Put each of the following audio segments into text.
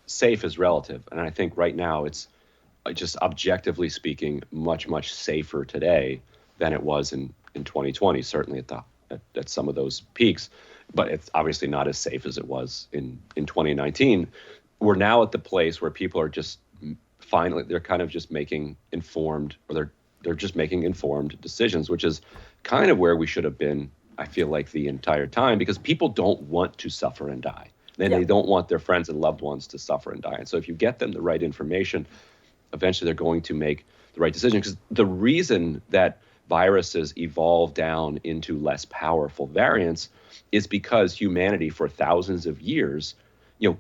safe is relative. And I think right now it's just objectively speaking, much, much safer today than it was in 2020, certainly at some of those peaks. But it's obviously not as safe as it was in 2019. We're now at the place where people are just finally, they're kind of just making informed, or they're just making informed decisions, which is kind of where we should have been, I feel like, the entire time, because people don't want to suffer and die. They don't want their friends and loved ones to suffer and die. And so if you get them the right information, eventually they're going to make the right decision. Because the reason that viruses evolve down into less powerful variants is because humanity for thousands of years,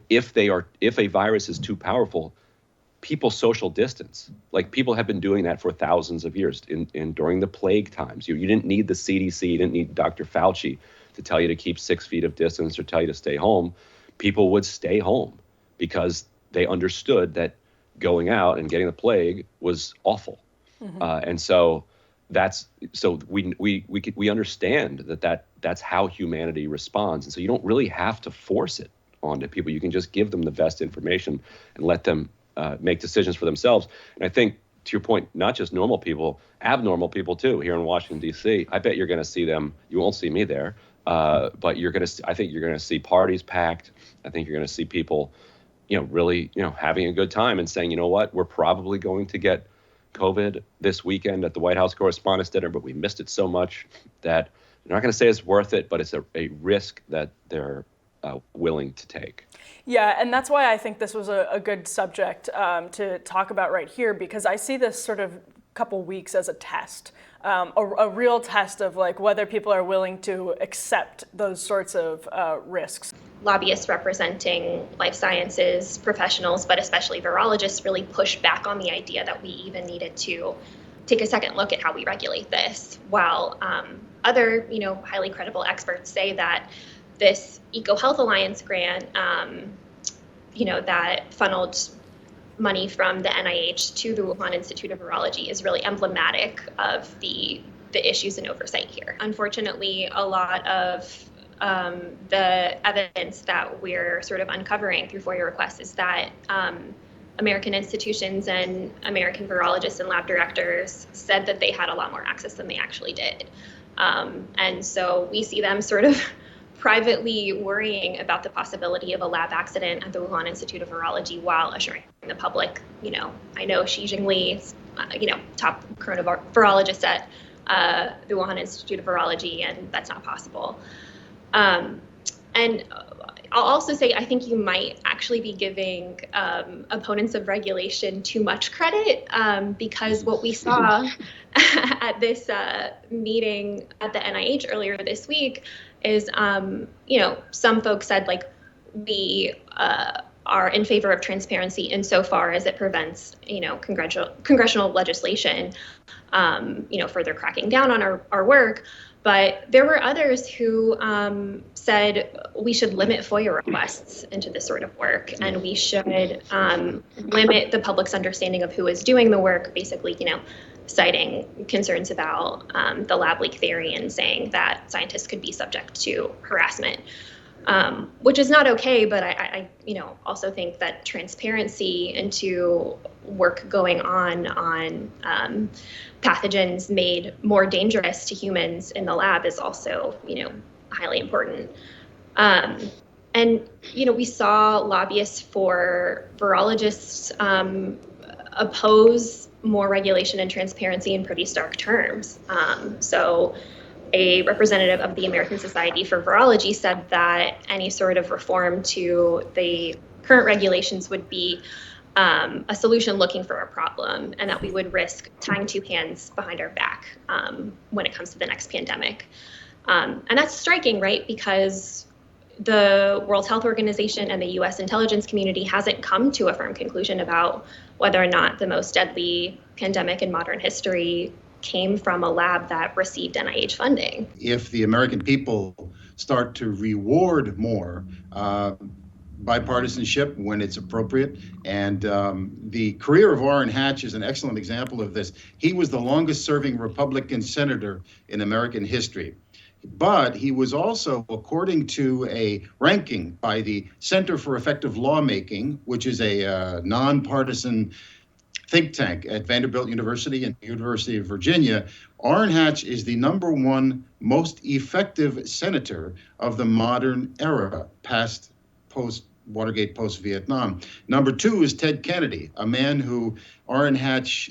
if a virus is too powerful, people social distance. Like, people have been doing that for thousands of years. During the plague times, you didn't need the CDC, you didn't need Dr. Fauci to tell you to keep 6 feet of distance or tell you to stay home. People would stay home because they understood that going out and getting the plague was awful. Mm-hmm. And so we understand that's how humanity responds. And so you don't really have to force it onto people. You can just give them the best information and let them make decisions for themselves. And I think, to your point, not just normal people, abnormal people too, here in Washington, D.C. I bet you're going to see them. You won't see me there, but I think you're going to see parties packed. I think you're going to see people, really, having a good time and saying, you know what, we're probably going to get COVID this weekend at the White House Correspondents' Dinner, but we missed it so much that they're not going to say it's worth it, but it's a risk that they're willing to take. Yeah, and that's why I think this was a good subject to talk about right here, because I see this sort of couple weeks as a test, a real test of like whether people are willing to accept those sorts of risks. Lobbyists representing life sciences professionals, but especially virologists, really pushed back on the idea that we even needed to take a second look at how we regulate this, while other, highly credible experts say that this EcoHealth Alliance grant, that funneled money from the NIH to the Wuhan Institute of Virology is really emblematic of the issues and oversight here. Unfortunately, a lot of the evidence that we're sort of uncovering through FOIA requests is that American institutions and American virologists and lab directors said that they had a lot more access than they actually did. And so we see them sort of privately worrying about the possibility of a lab accident at the Wuhan Institute of Virology while assuring the public, I know Xi Jinping, top coronavirologist at the Wuhan Institute of Virology, and that's not possible. And I'll also say, I think you might actually be giving opponents of regulation too much credit, because what we saw at this meeting at the NIH earlier this week is, some folks said, like, we are in favor of transparency insofar as it prevents, congressional legislation, further cracking down on our work. But there were others who said we should limit FOIA requests into this sort of work, and we should limit the public's understanding of who is doing the work, basically, citing concerns about the lab leak theory and saying that scientists could be subject to harassment, which is not okay. But I also think that transparency into work going on pathogens made more dangerous to humans in the lab is also, highly important. And, we saw lobbyists for virologists oppose more regulation and transparency in pretty stark terms. So a representative of the American Society for Virology said that any sort of reform to the current regulations would be a solution looking for a problem, and that we would risk tying two hands behind our back when it comes to the next pandemic. And that's striking, right? Because the World Health Organization and the U.S. intelligence community hasn't come to a firm conclusion about whether or not the most deadly pandemic in modern history came from a lab that received NIH funding. If the American people start to reward more bipartisanship when it's appropriate, and the career of Orrin Hatch is an excellent example of this. He was the longest serving Republican senator in American history. But he was also, according to a ranking by the Center for Effective Lawmaking, which is a nonpartisan think tank at Vanderbilt University and the University of Virginia, Orrin Hatch is the #1 most effective senator of the modern era, post-Watergate, post-Vietnam. #2 is Ted Kennedy, a man who Orrin Hatch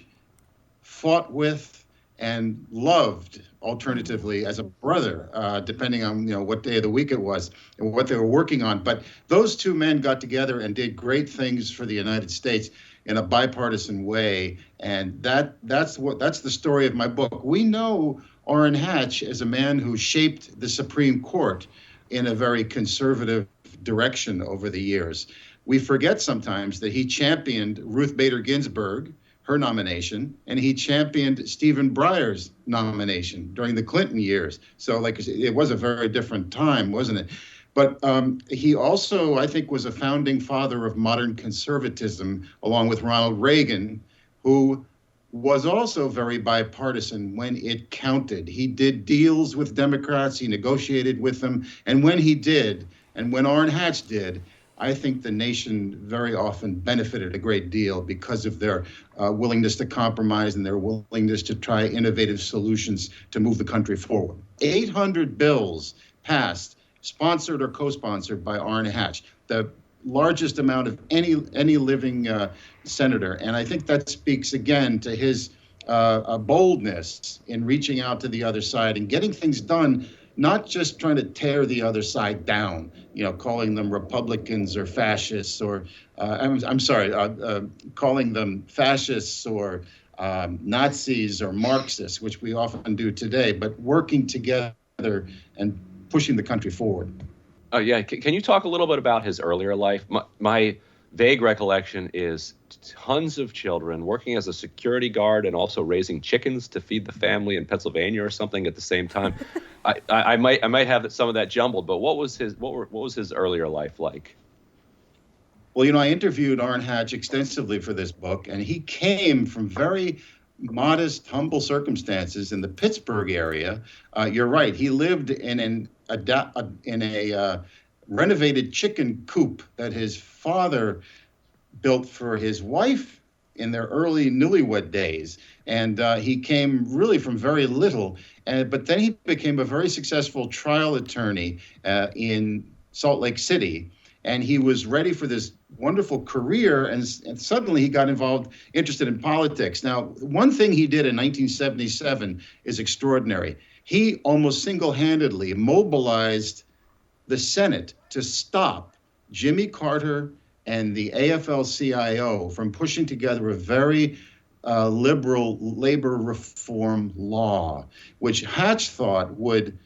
fought with and loved, alternatively, as a brother, depending on what day of the week it was and what they were working on. But those two men got together and did great things for the United States in a bipartisan way, and that's the story of my book. We know Orrin Hatch as a man who shaped the Supreme Court in a very conservative direction over the years. We forget sometimes that he championed Ruth Bader Ginsburg, her nomination, and he championed Stephen Breyer's nomination during the Clinton years. So, like I said, it was a very different time, wasn't it? But he also, I think, was a founding father of modern conservatism, along with Ronald Reagan, who was also very bipartisan when it counted. He did deals with Democrats, he negotiated with them, and when he did, and when Orrin Hatch did, I think the nation very often benefited a great deal because of their willingness to compromise and their willingness to try innovative solutions to move the country forward. 800 bills passed, sponsored or co-sponsored by Orrin Hatch, the largest amount of any living senator. And I think that speaks again to his boldness in reaching out to the other side and getting things done, not just trying to tear the other side down, calling them Republicans or fascists, or calling them fascists or Nazis or Marxists, which we often do today, but working together and pushing the country forward. Oh, yeah. Can you talk a little bit about his earlier life? My vague recollection is tons of children working as a security guard and also raising chickens to feed the family in Pennsylvania or something at the same time. I might have some of that jumbled, but what was his earlier life like? Well, I interviewed Orrin Hatch extensively for this book, and he came from very modest, humble circumstances in the Pittsburgh area. You're right. He lived in a renovated chicken coop that his father built for his wife in their early newlywed days. And he came really from very little. But then he became a very successful trial attorney in Salt Lake City. And he was ready for this wonderful career, and suddenly he got interested in politics. Now, one thing he did in 1977 is extraordinary. He almost single-handedly mobilized the Senate to stop Jimmy Carter and the AFL-CIO from pushing together a very liberal labor reform law, which Hatch thought would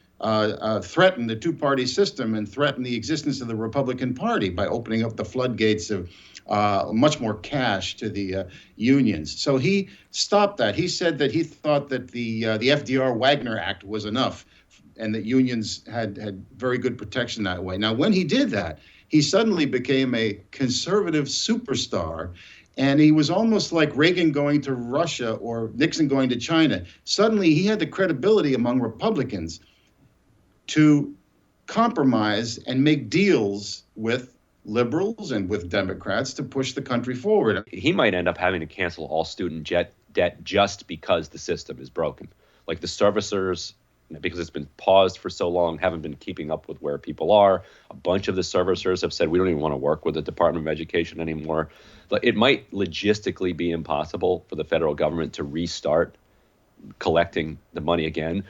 threaten the two-party system and threaten the existence of the Republican Party by opening up the floodgates of much more cash to the unions. So he stopped that. He said that he thought that the FDR Wagner Act was enough and that unions had very good protection that way. Now, when he did that, he suddenly became a conservative superstar. And he was almost like Reagan going to Russia or Nixon going to China. Suddenly, he had the credibility among Republicans to compromise and make deals with liberals and with Democrats to push the country forward. He might end up having to cancel all student debt just because the system is broken. Like the servicers, because it's been paused for so long, haven't been keeping up with where people are. A bunch of the servicers have said, we don't even want to work with the Department of Education anymore. But it might logistically be impossible for the federal government to restart collecting the money again.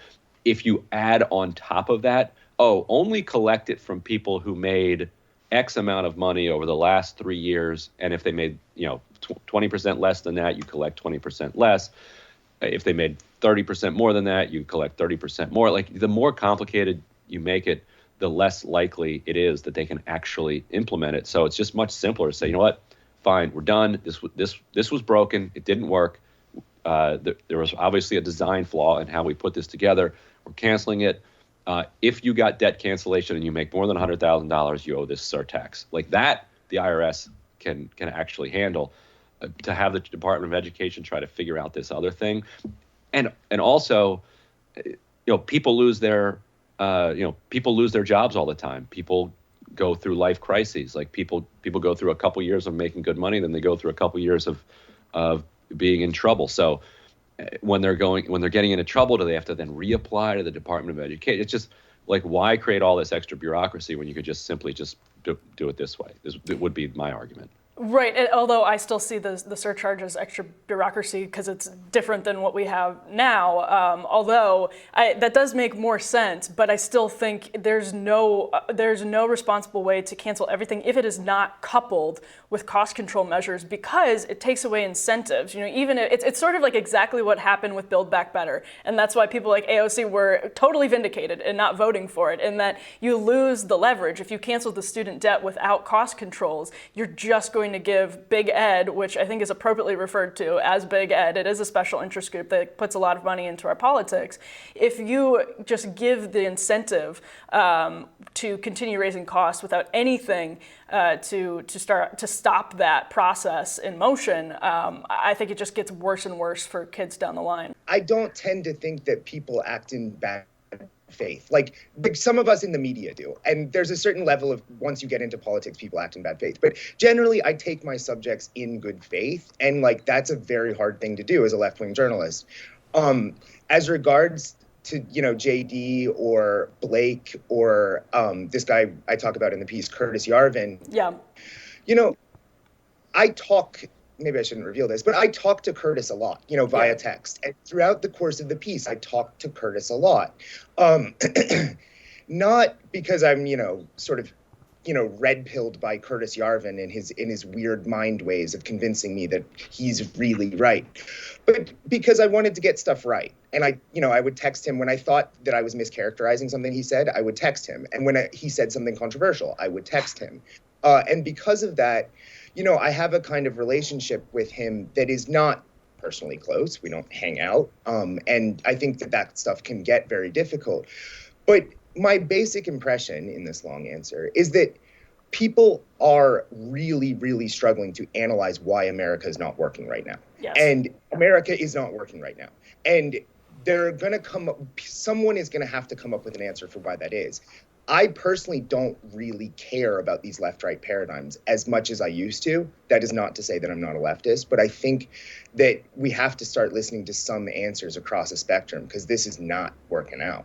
If you add on top of that, only collect it from people who made X amount of money over the last 3 years. And if they made, 20% less than that, you collect 20% less. If they made 30% more than that, you collect 30% more. Like the more complicated you make it, the less likely it is that they can actually implement it. So it's just much simpler to say, you know what, fine, we're done. This was broken. It didn't work. There was obviously a design flaw in how we put this together. We're canceling it. If you got debt cancellation and you make more than $100,000, you owe this surtax. Like that, the IRS can actually handle. To have the Department of Education try to figure out this other thing, and also, people lose their people lose their jobs all the time. People go through life crises. Like people go through a couple years of making good money, then they go through a couple years of being in trouble. So when they're getting into trouble, do they have to then reapply to the Department of Education? It's just like, why create all this extra bureaucracy when you could just simply do it this way? It would be my argument. Right, although I still see the surcharge as extra bureaucracy because it's different than what we have now. That does make more sense, but I still think there's no responsible way to cancel everything if it is not coupled with cost control measures, because it takes away incentives. Even it's sort of like exactly what happened with Build Back Better, and that's why people like AOC were totally vindicated in not voting for it. In that you lose the leverage if you cancel the student debt without cost controls. You're just going to give Big Ed, which I think is appropriately referred to as Big Ed, it is a special interest group that puts a lot of money into our politics. If you just give the incentive to continue raising costs without anything to stop that process in motion, I think it just gets worse and worse for kids down the line. I don't tend to think that people act in bad faith. Like some of us in the media do. And there's a certain level of, once you get into politics, people act in bad faith. But generally, I take my subjects in good faith. And that's a very hard thing to do as a left-wing journalist. As regards to, JD or Blake or this guy I talk about in the piece, Curtis Yarvin. Yeah. I talk, maybe I shouldn't reveal this, but I talk to Curtis a lot, via text. And throughout the course of the piece, I talk to Curtis a lot. Not because I'm, sort of, red-pilled by Curtis Yarvin in his weird mind ways of convincing me that he's really right, but because I wanted to get stuff right. And I would text him when I thought that I was mischaracterizing something he said. I would text him, and when he said something controversial, I would text him. And because of that, I have a kind of relationship with him that is not personally close. We don't hang out. And I think that stuff can get very difficult. But my basic impression in this long answer is that people are really, really struggling to analyze why America is not working right now. Yes. And America is not working right now. And someone is going to have to come up with an answer for why that is. I personally don't really care about these left-right paradigms as much as I used to. That is not to say that I'm not a leftist, but I think that we have to start listening to some answers across a spectrum because this is not working out.